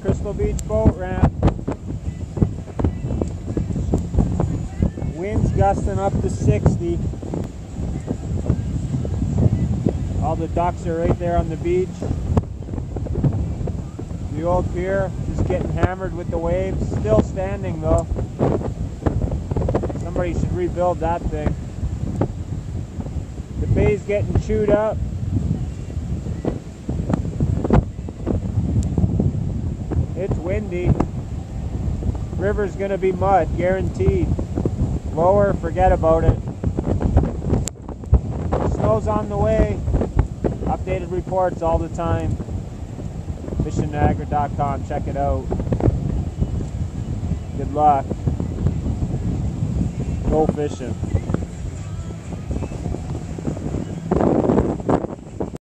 Crystal Beach boat ramp. Winds gusting up to 60. All the ducks are right there on the beach. The old pier is getting hammered with the waves. Still standing though. Somebody should rebuild that thing. The bay's getting chewed up. It's windy. River's gonna be mud, guaranteed. Lower, forget about it. Snow's on the way. Updated reports all the time. Fishinniagara.com, check it out. Good luck. Go fishing.